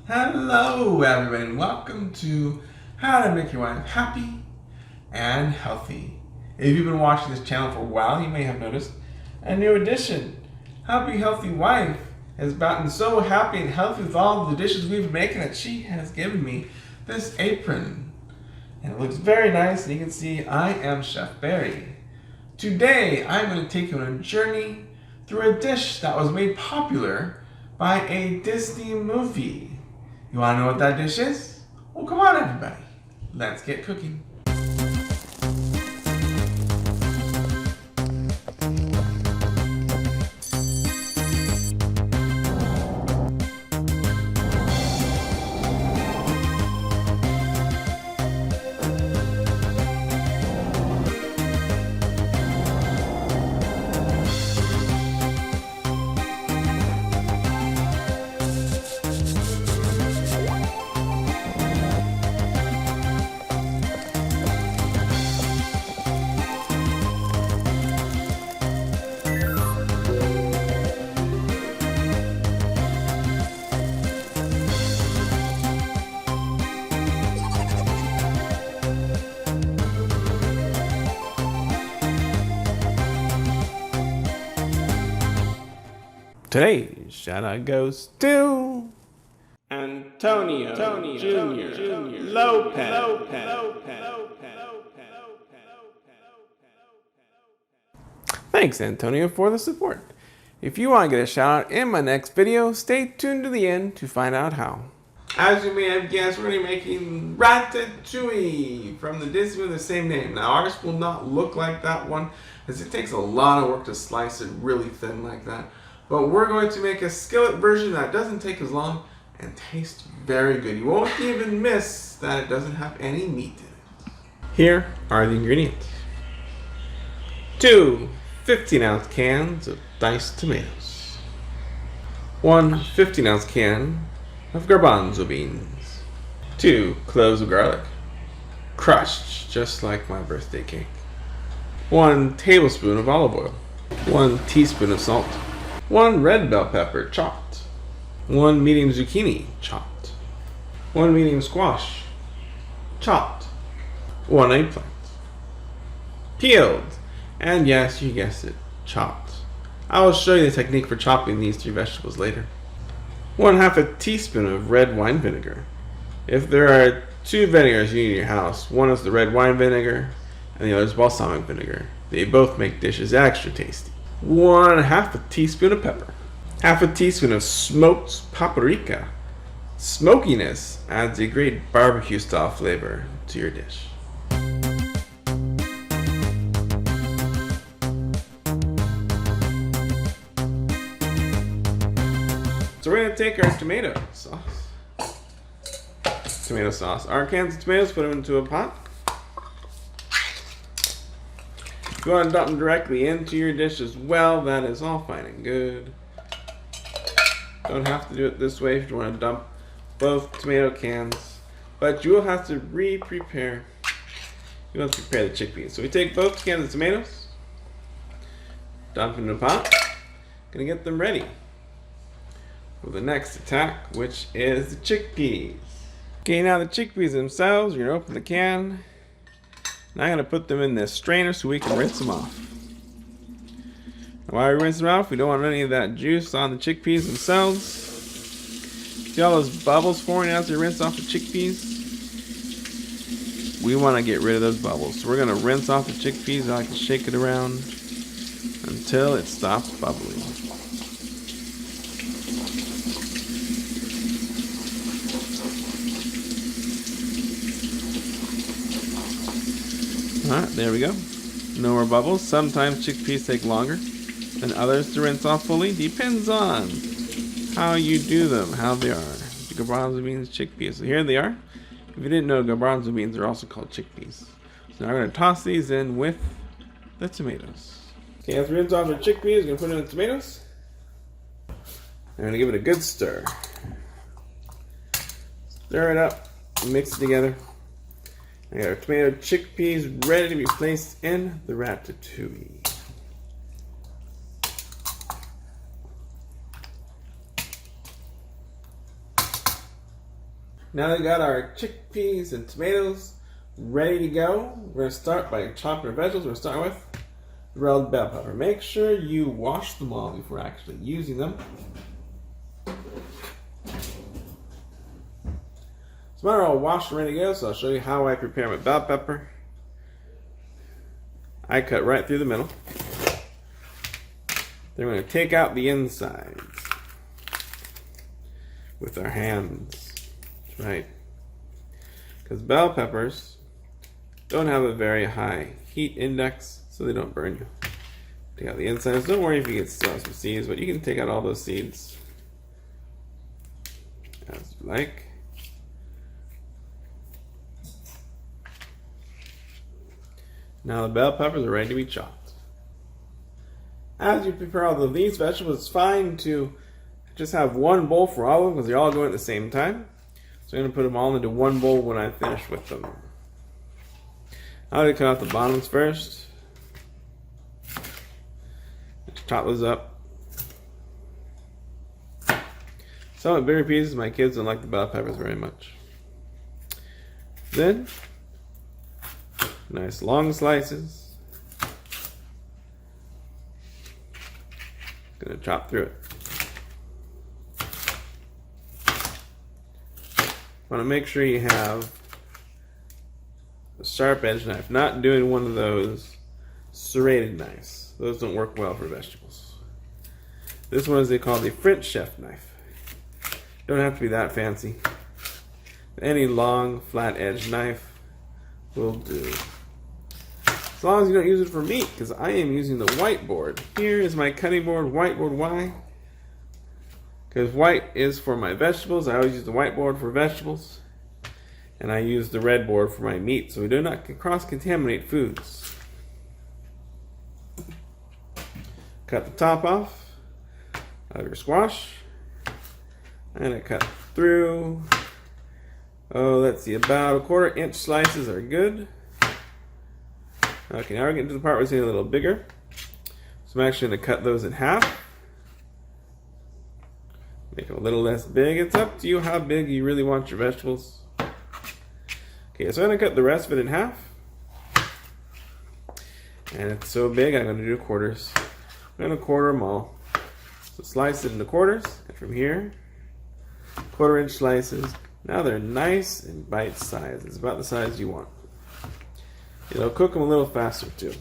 Hello everybody and welcome to How to Make Your Wife Happy and Healthy. If you've been watching this channel for a while, you may have noticed a new addition. Happy Healthy Wife has gotten so happy and healthy with all the dishes we've been making that she has given me this apron. And it looks very nice, and you can see I am Chef Barry. Today I'm going to take you on a journey through a dish that was made popular by a Disney movie. You want to know what that dish is? Well, come on everybody, let's get cooking. Today's shout out goes to Antonio Jr. Lopez. Thanks, Antonio, for the support. If you want to get a shout out in my next video, stay tuned to the end to find out how. As you may have guessed, we're going to be making Ratatouille from the Disney with the same name. Now, ours will not look like that one, as it takes a lot of work to slice it really thin like that. But we're going to make a skillet version that doesn't take as long and tastes very good. You won't even miss that it doesn't have any meat in it. Here are the ingredients. 2 15-ounce cans of diced tomatoes. 1 15-ounce can of garbanzo beans. 2 cloves of garlic, crushed just like my birthday cake. 1 tablespoon of olive oil. 1 teaspoon of salt. 1 red bell pepper chopped. 1 medium zucchini chopped. 1 medium squash chopped. 1 eggplant peeled, and yes, you guessed it, chopped. I will show you the technique for chopping these 3 vegetables later. 1/2 teaspoon of red wine vinegar. If there are 2 vinegars you need in your house, one is the red wine vinegar and the other is balsamic vinegar. They both make dishes extra tasty. 1/2 teaspoon of pepper. 1/2 teaspoon of smoked paprika. Smokiness adds a great barbecue style flavor to your dish. So we're going to take our tomato sauce, our cans of tomatoes, put them into a pot. If you want to dump them directly into your dish as well, that is all fine and good. Don't have to do it this way if you want to dump both tomato cans, but you will have to prepare the chickpeas. So we take both cans of tomatoes, dump them in a pot, gonna get them ready for the next attack, which is the chickpeas. Okay, now the chickpeas themselves, you're gonna open the can. And I'm going to put them in this strainer so we can rinse them off. And while we rinse them off, we don't want any of that juice on the chickpeas themselves. See all those bubbles forming as you rinse off the chickpeas? We want to get rid of those bubbles. So we're going to rinse off the chickpeas. I can shake it around until it stops bubbling. Alright, there we go. No more bubbles. Sometimes chickpeas take longer than others to rinse off fully. Depends on how you do them, how they are. The garbanzo beans, chickpeas. So here they are. If you didn't know, garbanzo beans are also called chickpeas. So now we're going to toss these in with the tomatoes. Okay, after we rinse off our chickpeas, we're going to put in the tomatoes. I'm going to give it a good stir. Stir it up, mix it together. I got our tomato chickpeas ready to be placed in the ratatouille. Now that we got our chickpeas and tomatoes ready to go, we're going to start by chopping our vegetables. We're going to start with red bell pepper. Make sure you wash them all before actually using them. So mine are all washed and ready to go, so I'll show you how I prepare my bell pepper. I cut right through the middle. Then we're going to take out the insides with our hands. That's right. Because bell peppers don't have a very high heat index, so they don't burn you. Take out the insides. Don't worry if you get still some seeds, but you can take out all those seeds as you like. Now the bell peppers are ready to be chopped. As you prepare all of these vegetables, it's fine to just have one bowl for all of them because they're all going at the same time. So I'm going to put them all into one bowl when I finish with them. I'm going to cut off the bottoms first. Just chop those up. Some of the bigger pieces, my kids don't like the bell peppers very much. Then, nice long slices. Gonna chop through it. Want to make sure you have a sharp edge knife. Not doing one of those serrated knives. Those don't work well for vegetables. This one is they call the French chef knife. Don't have to be that fancy. Any long, flat edge knife will do. As long as you don't use it for meat, because I am using the whiteboard. Here is my cutting board, whiteboard. Why? Because white is for my vegetables. I always use the whiteboard for vegetables. And I use the red board for my meat, so we do not cross-contaminate foods. Cut the top off of your squash. I'm going to cut through. Oh, let's see, about 1/4 inch slices are good. Okay, now we're getting to the part where it's getting a little bigger. So I'm actually going to cut those in half. Make them a little less big. It's up to you how big you really want your vegetables. Okay, so I'm going to cut the rest of it in half. And it's so big, I'm going to do quarters. I'm going to quarter them all. So slice it into quarters. And from here, 1/4 inch slices. Now they're nice and bite size. It's about the size you want. It'll cook them a little faster too.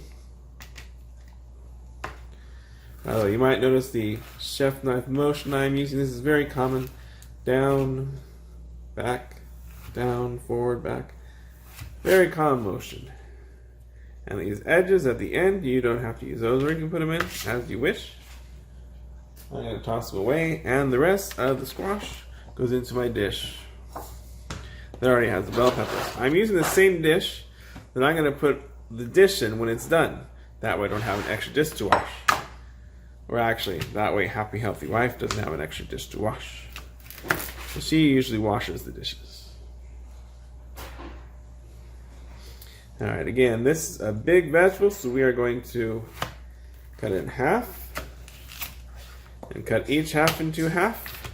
By the way, you might notice the chef knife motion I'm using. This is very common. Down, back, down, forward, back. Very common motion. And these edges at the end, you don't have to use those, or you can put them in as you wish. I'm going to toss them away, and the rest of the squash goes into my dish. That already has the bell peppers. I'm using the same dish that I'm going to put the dish in when it's done. That way I don't have an extra dish to wash. Or actually, that way Happy Healthy Wife doesn't have an extra dish to wash. So she usually washes the dishes. Alright, again, this is a big vegetable, so we are going to cut it in half. And cut each half into half.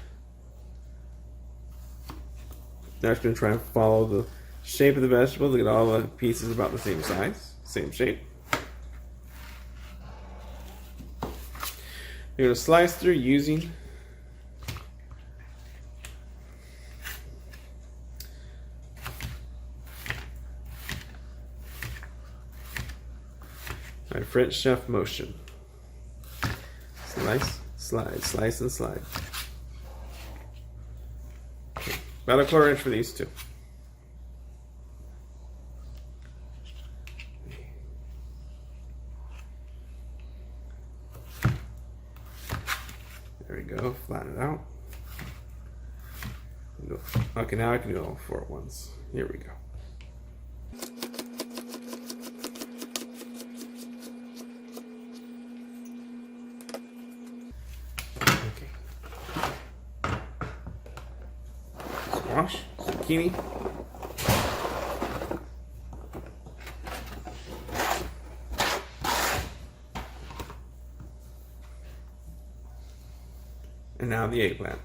Now I'm just going to try and follow the shape of the vegetable to get all the pieces about the same size, same shape. You're going to slice through using my French chef motion. Slice, slide, slice, and slide. Okay. About 1/4 inch for these two. There we go, flatten it out. Okay, now I can do all 4 at once. Here we go. Okay. Squash, zucchini. And now the eggplant.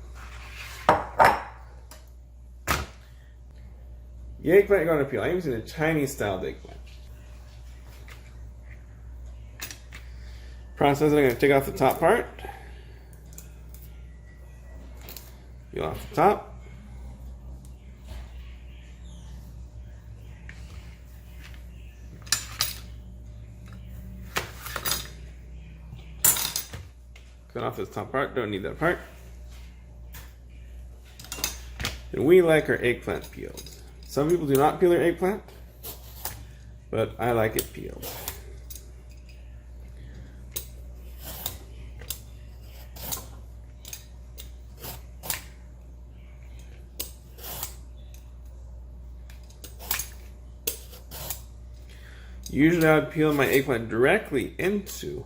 The eggplant you're going to peel. I'm using a Chinese styled eggplant. Process, I'm going to take off the top part. Peel off the top. Cut off this top part, don't need that part. And we like our eggplant peeled. Some people do not peel their eggplant, but I like it peeled. Usually I would peel my eggplant directly into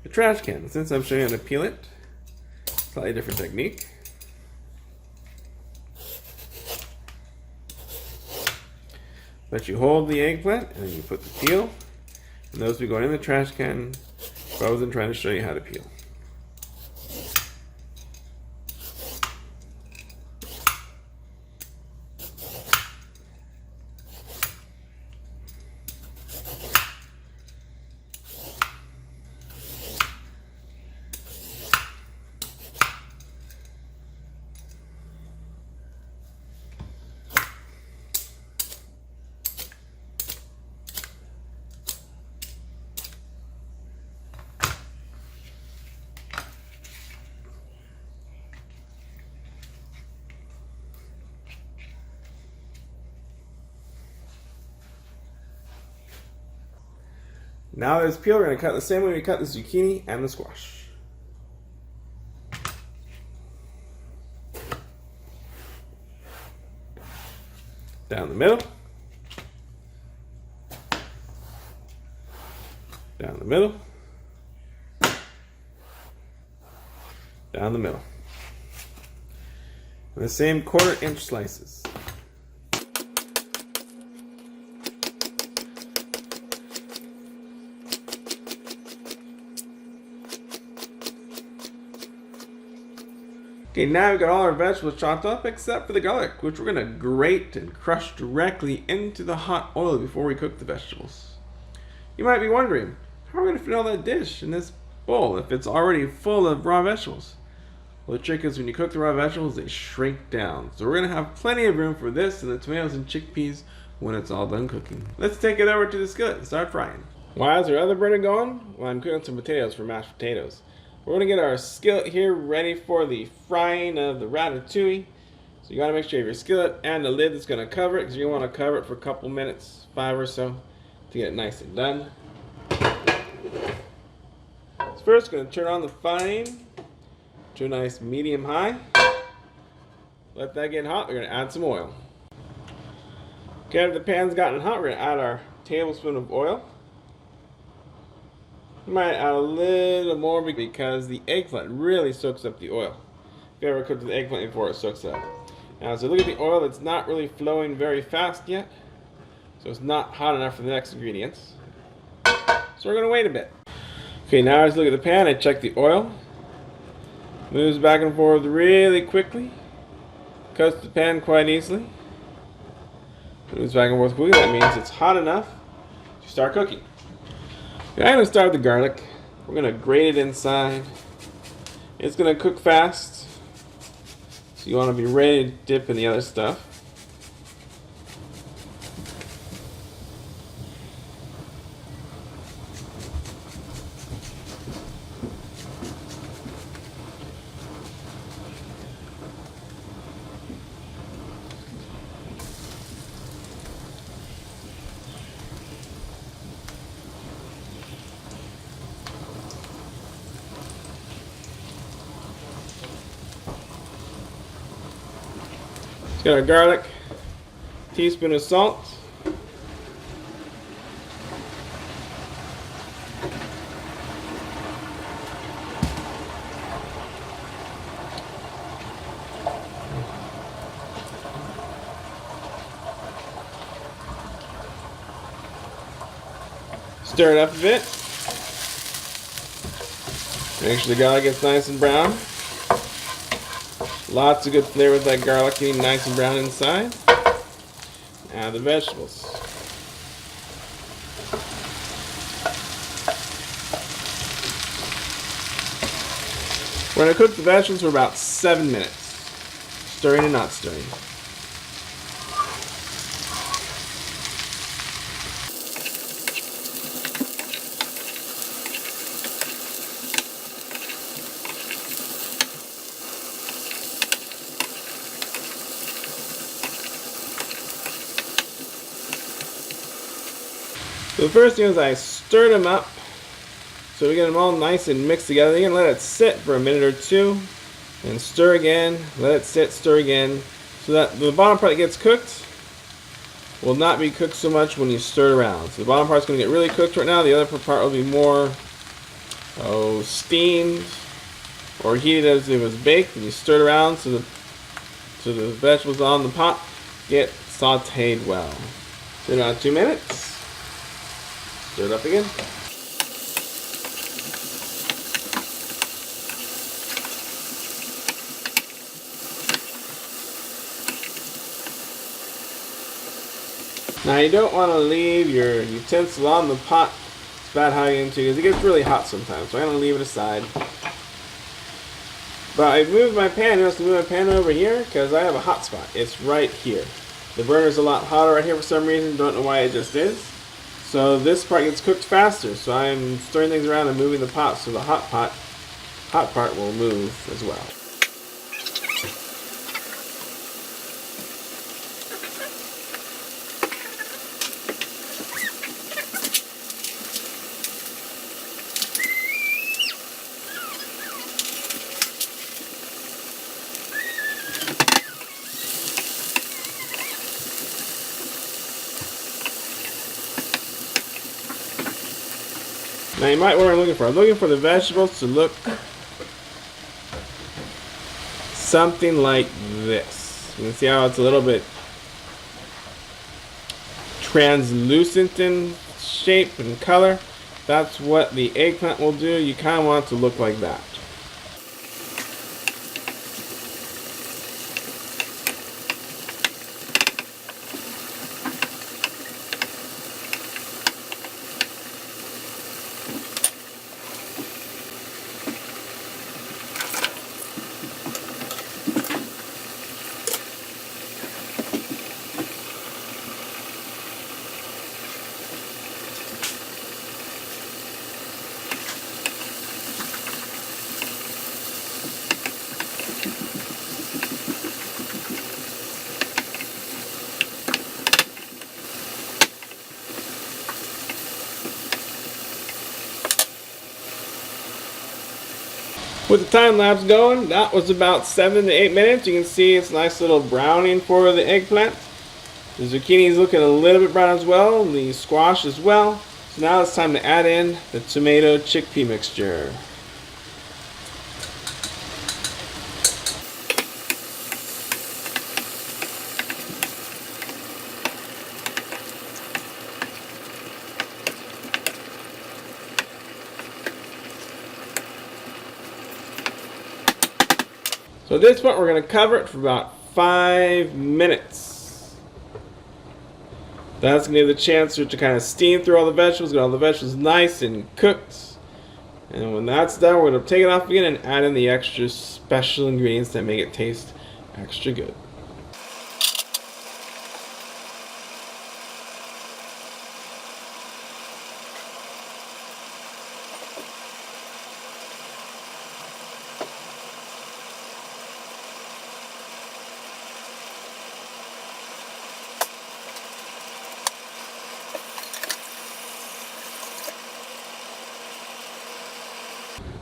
the trash can. Since I'm showing you how to peel it, slightly different technique. But you hold the eggplant and then you put the peel, and those will be going in the trash can. So I wasn't trying to show you how to peel. Now that it's peeled, we're going to cut the same way we cut the zucchini and the squash. Down the middle. Down the middle. Down the middle. And the same 1/4 inch slices. Okay, now we've got all our vegetables chopped up except for the garlic, which we're going to grate and crush directly into the hot oil before we cook the vegetables. You might be wondering, how are we going to fit all that dish in this bowl if it's already full of raw vegetables? Well, the trick is when you cook the raw vegetables, they shrink down. So we're going to have plenty of room for this and the tomatoes and chickpeas when it's all done cooking. Let's take it over to the skillet and start frying. Why is our other burner going? Well, I'm cooking some potatoes for mashed potatoes. We're going to get our skillet here ready for the frying of the ratatouille. So you got to make sure you have your skillet and the lid that's going to cover it, because you want to cover it for a couple minutes, 5 or so, to get it nice and done. So first, going to turn on the frying to a nice medium high. Let that get hot. We're going to add some oil. Okay, after the pan's gotten hot, we're going to add our tablespoon of oil. You might add a little more because the eggplant really soaks up the oil. If you ever cooked the eggplant before, it soaks it up. Now, so look at the oil, it's not really flowing very fast yet. So it's not hot enough for the next ingredients. So we're going to wait a bit. Okay, now let's look at the pan. I check the oil. Moves back and forth really quickly. Cuts the pan quite easily. Moves back and forth quickly. That means it's hot enough to start cooking. Okay, I'm going to start with the garlic. We're going to grate it inside. It's going to cook fast. So you want to be ready to dip in the other stuff. Got our garlic, teaspoon of salt, stir it up a bit. Make sure the garlic gets nice and brown. Lots of good flavor with that garlic getting nice and brown inside. add the vegetables. We're going to cook the vegetables for about 7 minutes. Stirring and not stirring. So the first thing is I stir them up so we get them all nice and mixed together. You can let it sit for a minute or two and stir again, let it sit, stir again, so that the bottom part that gets cooked will not be cooked so much when you stir it around. So the bottom part's going to get really cooked right now. The other part will be more steamed or heated as it was baked, and you stir it around so the vegetables on the pot get sauteed well. So in about 2 minutes. Stir it up again. Now you don't want to leave your utensil on the pot. It's bad how you get into it because it gets really hot sometimes. So I'm going to leave it aside. But I moved my pan. I have to move my pan over here because I have a hot spot. It's right here. The burner's a lot hotter right here for some reason. Don't know why it just is. So this part gets cooked faster. So I'm stirring things around and moving the pot so the hot part will move as well. Now you might wonder what I'm looking for. I'm looking for the vegetables to look something like this. You can see how it's a little bit translucent in shape and color. That's what the eggplant will do. You kind of want it to look like that. With the time lapse going, that was about 7 to 8 minutes. You can see it's nice little browning for the eggplant. The zucchini is looking a little bit brown as well, the squash as well. So now it's time to add in the tomato chickpea mixture. So at this point we're going to cover it for about 5 minutes. That's going to give the chance to kind of steam through all the vegetables, get all the vegetables nice and cooked. And when that's done, we're going to take it off again and add in the extra special ingredients that make it taste extra good.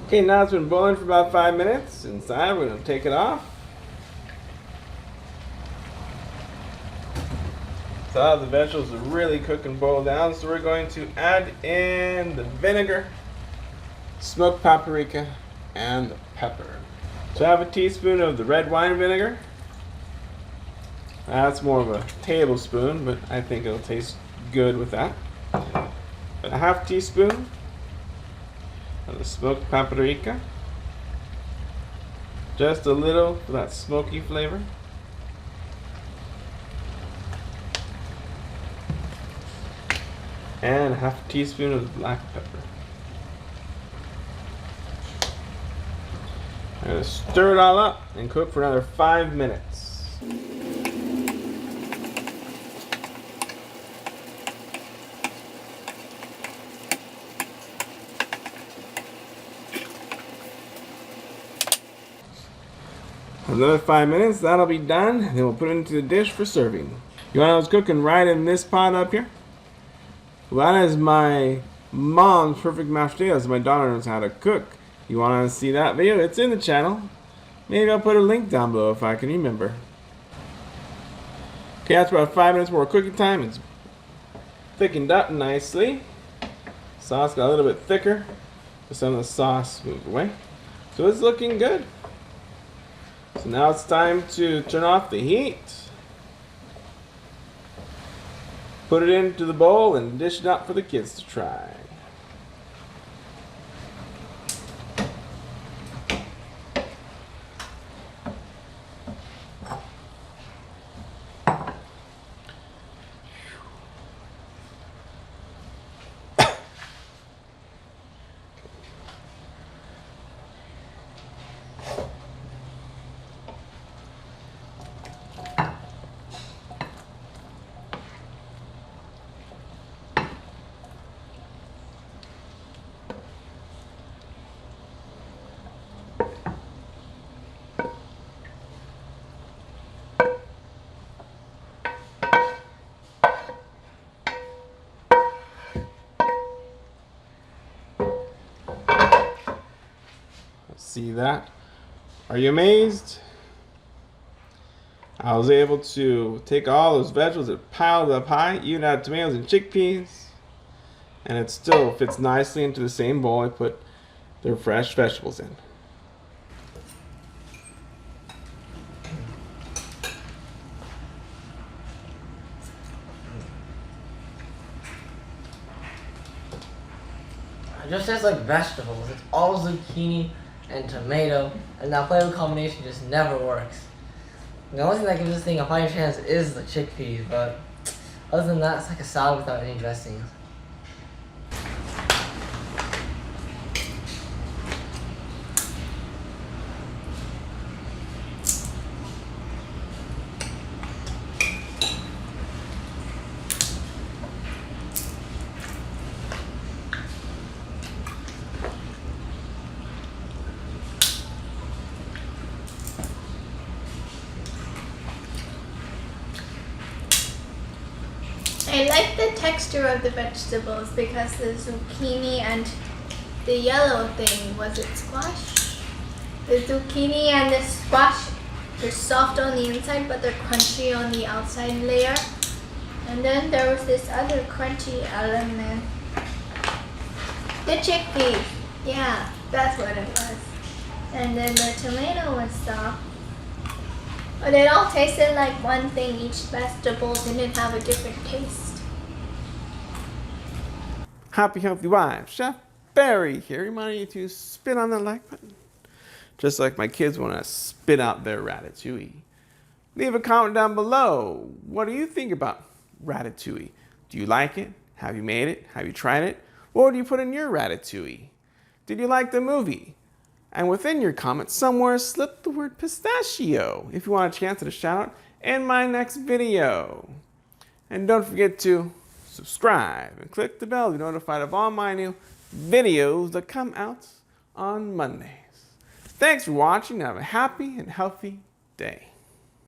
Okay, now it's been boiling for about 5 minutes. Inside, we're going to take it off. So the vegetables are really cooked and boiled down. So we're going to add in the vinegar, smoked paprika, and the pepper. So I have a teaspoon of the red wine vinegar. That's more of a tablespoon, but I think it'll taste good with that. A half teaspoon of the smoked paprika, just a little for that smoky flavor. And half a teaspoon of black pepper. I'm going to stir it all up and cook for another 5 minutes. Another 5 minutes, that'll be done. Then we'll put it into the dish for serving. You want to know what's cooking right in this pot up here? Well, that is my mom's perfect mashed potatoes. My daughter knows how to cook. You want to see that video? It's in the channel. Maybe I'll put a link down below if I can remember. Okay, that's about 5 minutes more cooking time. It's thickened up nicely. Sauce got a little bit thicker. Some of the sauce moved away. So it's looking good. So now it's time to turn off the heat. Put it into the bowl and dish it out for the kids to try. See that? Are you amazed? I was able to take all those vegetables that piled up high, even add tomatoes and chickpeas, and it still fits nicely into the same bowl I put the fresh vegetables in. It just tastes like vegetables. It's all zucchini and tomato, and that flavor combination just never works. The only thing that gives this thing a fighting chance is the chickpeas, but other than that, it's like a salad without any dressings. I like the texture of the vegetables because the zucchini and the yellow thing, was it squash? The zucchini and the squash, they're soft on the inside but they're crunchy on the outside layer. And then there was this other crunchy element. The chickpeas, yeah, that's what it was. And then the tomato was soft. But it all tasted like one thing. Each vegetable didn't have a different taste. Happy Healthy Wife, Chef Barry here, reminding you to spit on the like button. Just like my kids want to spit out their ratatouille. Leave a comment down below. What do you think about ratatouille? Do you like it? Have you made it? Have you tried it? What would you put in your ratatouille? Did you like the movie? And within your comments somewhere, slip the word pistachio if you want a chance at a shout out in my next video. And don't forget to subscribe and click the bell to be notified of all my new videos that come out on Mondays. Thanks for watching and have a happy and healthy day.